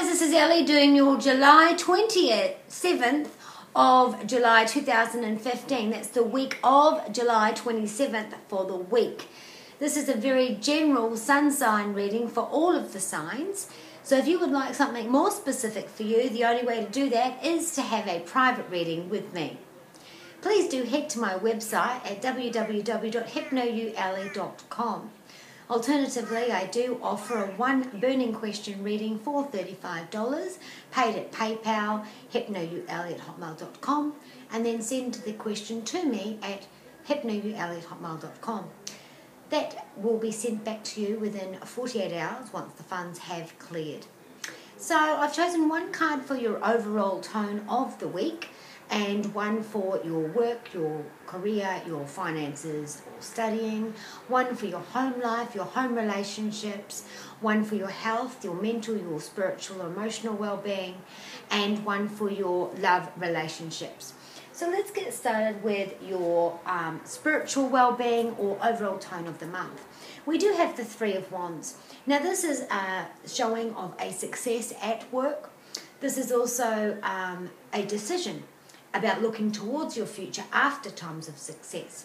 guys, this is Ellie doing your July 27th of July 2015. That's the week of July 27th for the week. This is a very general sun sign reading for all of the signs. So if you would like something more specific for you, the only way to do that is to have a private reading with me. Please do head to my website at www.hypnoyouellie.com. Alternatively, I do offer a one burning question reading for $35, paid at PayPal, hypnoyouellie@hotmail.com, and then send the question to me at hypnoyouellie@hotmail.com. That will be sent back to you within 48 hours once the funds have cleared. So I've chosen one card for your overall tone of the week, and one for your work, your career, your finances, or studying, one for your home life, your home relationships, one for your health, your mental, your spiritual, or emotional well-being, and one for your love relationships. So let's get started with your spiritual well-being or overall tone of the month. We do have the Three of Wands. Now this is a showing of a success at work. This is also a decision about looking towards your future after times of success.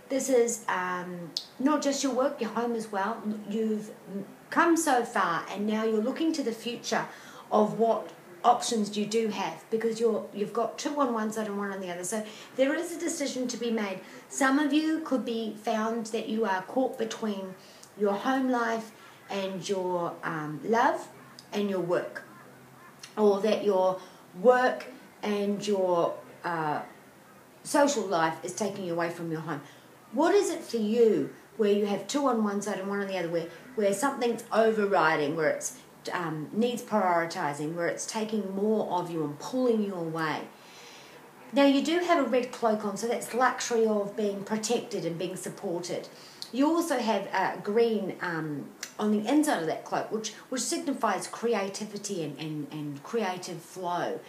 This is not just your work, your home as well. You've come so far and now you're looking to the future of what options you do have, because you've got two on one side and one on the other. So there is a decision to be made. Some of you could be found that you are caught between your home life and your love and your work, or that your work and your social life is taking you away from your home. What is it for you where you have two on one side and one on the other, where something's overriding, where it's needs prioritizing, where it's taking more of you and pulling you away? Now you do have a red cloak on, so that's luxury of being protected and being supported. You also have green on the inside of that cloak, which signifies creativity and creative flow.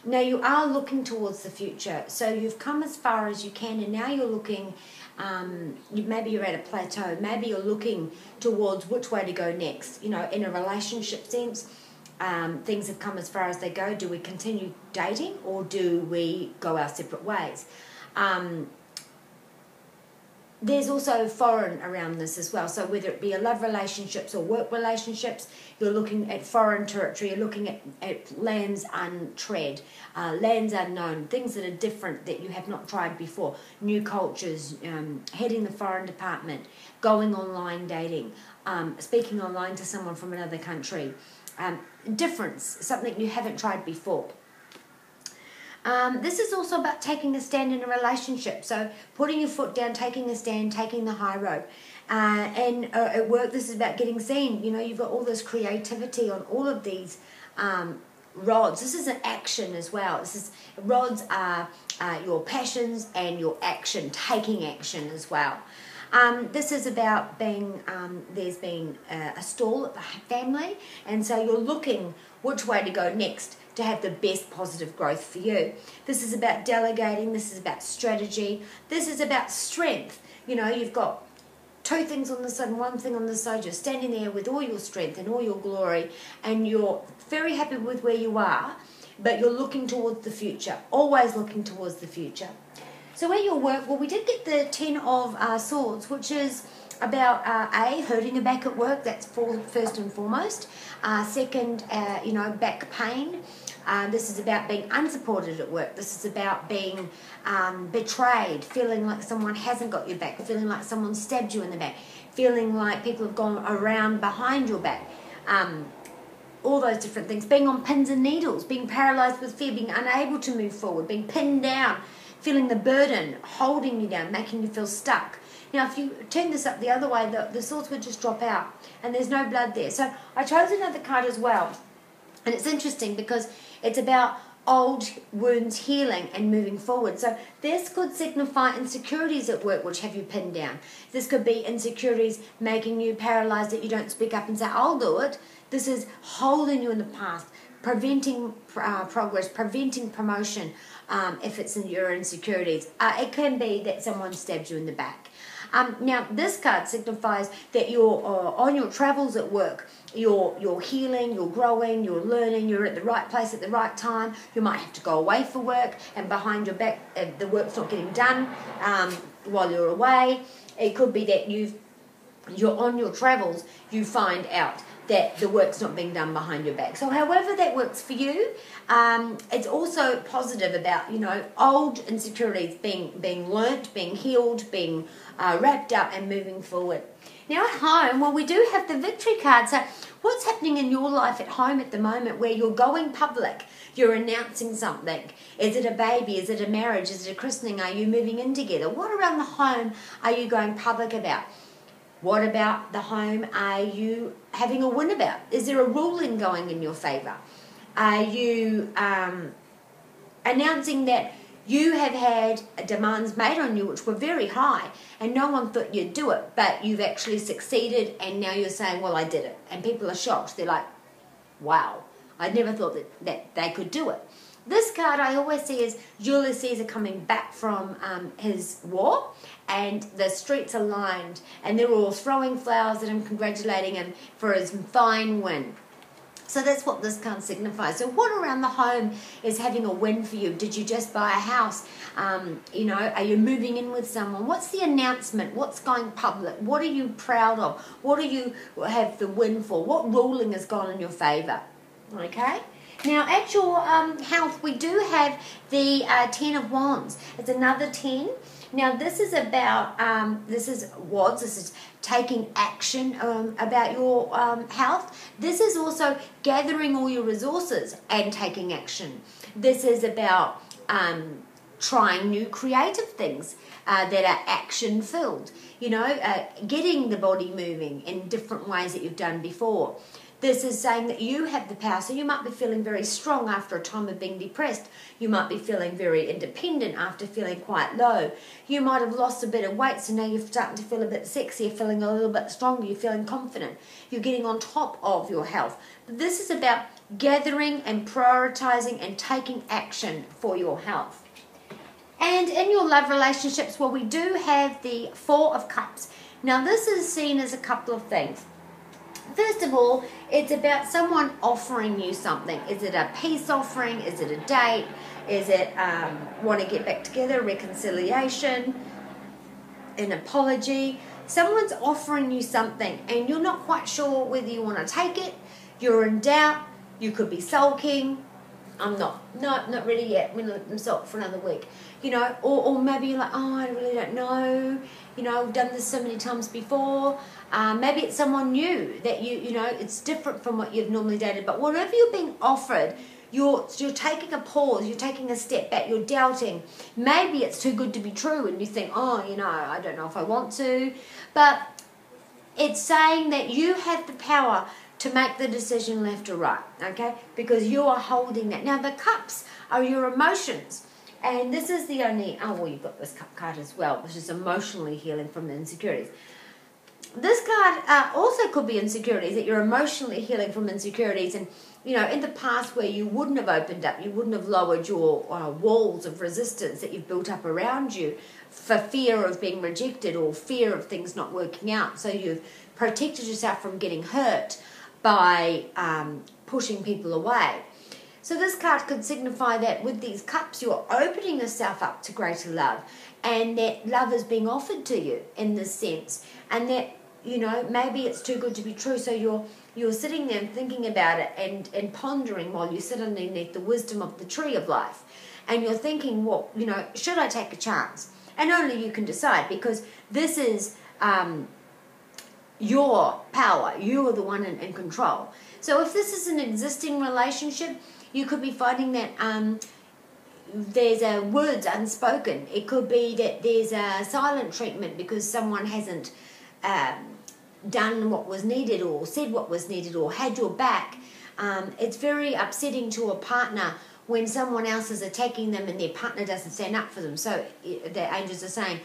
Now you are looking towards the future, so you've come as far as you can, and now you're looking, maybe you're at a plateau, maybe you're looking towards which way to go next. You know, in a relationship sense, things have come as far as they go. Do we continue dating, or do we go our separate ways? There's also foreign around this as well. So whether it be a love relationships or work relationships, you're looking at foreign territory, you're looking at lands untread, lands unknown, things that are different that you have not tried before, new cultures, heading the foreign department, going online dating, speaking online to someone from another country, difference, something you haven't tried before. This is also about taking a stand in a relationship. So putting your foot down, taking a stand, taking the high road. And at work, this is about getting seen. You know, you've got all this creativity on all of these rods. This is an action as well. Rods are your passions and your action, taking action as well. This is about being, there's been a stall at the family, and so you're looking which way to go next to have the best positive growth for you. This is about delegating, this is about strategy, this is about strength. You know, you've got two things on the side and one thing on the side. You're standing there with all your strength and all your glory, and you're very happy with where you are, but you're looking towards the future, always looking towards the future. So where your work, well, we did get the Ten of Swords, which is about hurting your back at work. That's first and foremost. Second, back pain. This is about being unsupported at work. This is about being betrayed, feeling like someone hasn't got your back, feeling like someone stabbed you in the back, feeling like people have gone around behind your back. All those different things. Being on pins and needles, being paralyzed with fear, being unable to move forward, being pinned down, feeling the burden holding you down, making you feel stuck. Now, if you turn this up the other way, the swords would just drop out, and there's no blood there. So I chose another card as well, and it's interesting because it's about old wounds healing and moving forward. So this could signify insecurities at work which have you pinned down. This could be insecurities making you paralyzed, that you don't speak up and say, I'll do it. This is holding you in the past, preventing progress, preventing promotion if it's in your insecurities. It can be that someone stabbed you in the back. Now, this card signifies that you're on your travels at work. You're healing, you're growing, you're learning, you're at the right place at the right time. You might have to go away for work, and behind your back, the work's not getting done while you're away. It could be that you're on your travels, you find out that the work's not being done behind your back. So however that works for you, it's also positive about, old insecurities being learnt, being healed, being wrapped up and moving forward. Now at home, well, we do have the victory card. So what's happening in your life at home at the moment where you're going public? You're announcing something. Is it a baby? Is it a marriage? Is it a christening? Are you moving in together? What around the home are you going public about? What about the home are you having a win about? Is there a ruling going in your favour? Are you announcing that you have had demands made on you which were very high and no one thought you'd do it, but you've actually succeeded and now you're saying, well, I did it. And people are shocked. They're like, wow, I never thought that they could do it. This card I always see is Julius Caesar coming back from his war, and the streets are lined and they're all throwing flowers at him, congratulating him for his fine win. So that's what this card signifies. So what around the home is having a win for you? Did you just buy a house? Are you moving in with someone? What's the announcement? What's going public? What are you proud of? What do you have the win for? What ruling has gone in your favour? Okay? Now, at your health, we do have the 10 of Wands. It's another 10. Now, this is about, this is taking action about your health. This is also gathering all your resources and taking action. This is about trying new creative things that are action-filled. Getting the body moving in different ways that you've done before. This is saying that you have the power. So you might be feeling very strong after a time of being depressed. You might be feeling very independent after feeling quite low. You might have lost a bit of weight, so now you're starting to feel a bit sexier, feeling a little bit stronger, you're feeling confident. You're getting on top of your health. But this is about gathering and prioritizing and taking action for your health. And in your love relationships, well, we do have the 4 of Cups. Now, this is seen as a couple of things. First of all, it's about someone offering you something. Is it a peace offering? Is it a date? Is it want to get back together, reconciliation, an apology? Someone's offering you something and you're not quite sure whether you want to take it. You're in doubt. You could be sulking. I'm not. No, not really yet. I'm going to let them sulk for another week. Or maybe you're like, oh, I really don't know. I've done this so many times before. Maybe it's someone new that it's different from what you've normally dated. But whatever you're being offered, you're taking a pause, you're taking a step back, you're doubting. Maybe it's too good to be true and you think, oh, I don't know if I want to. But it's saying that you have the power to make the decision left or right, okay? Because you are holding that. Now, the cups are your emotions. And this is the only, you've got this cup card as well, which is emotionally healing from the insecurities. This card also could be insecurities, that you're emotionally healing from insecurities. And, in the past where you wouldn't have opened up, you wouldn't have lowered your walls of resistance that you've built up around you for fear of being rejected or fear of things not working out. So you've protected yourself from getting hurt by pushing people away. So this card could signify that with these cups, you're opening yourself up to greater love, and that love is being offered to you in this sense, and that, maybe it's too good to be true. So you're sitting there and thinking about it and pondering while you sit underneath the wisdom of the tree of life, and you're thinking, well, should I take a chance? And only you can decide, because this is your power. You are the one in control. So if this is an existing relationship, you could be finding that there's words unspoken. It could be that there's a silent treatment because someone hasn't done what was needed or said what was needed or had your back. It's very upsetting to a partner when someone else is attacking them and their partner doesn't stand up for them. So the angels are saying,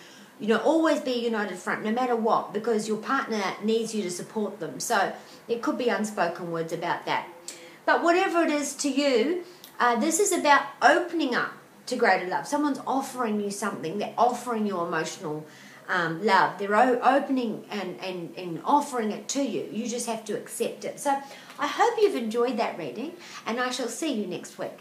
always be a united front no matter what, because your partner needs you to support them. So it could be unspoken words about that. But whatever it is to you, this is about opening up to greater love. Someone's offering you something. They're offering you emotional love. They're opening and offering it to you. You just have to accept it. So I hope you've enjoyed that reading, and I shall see you next week.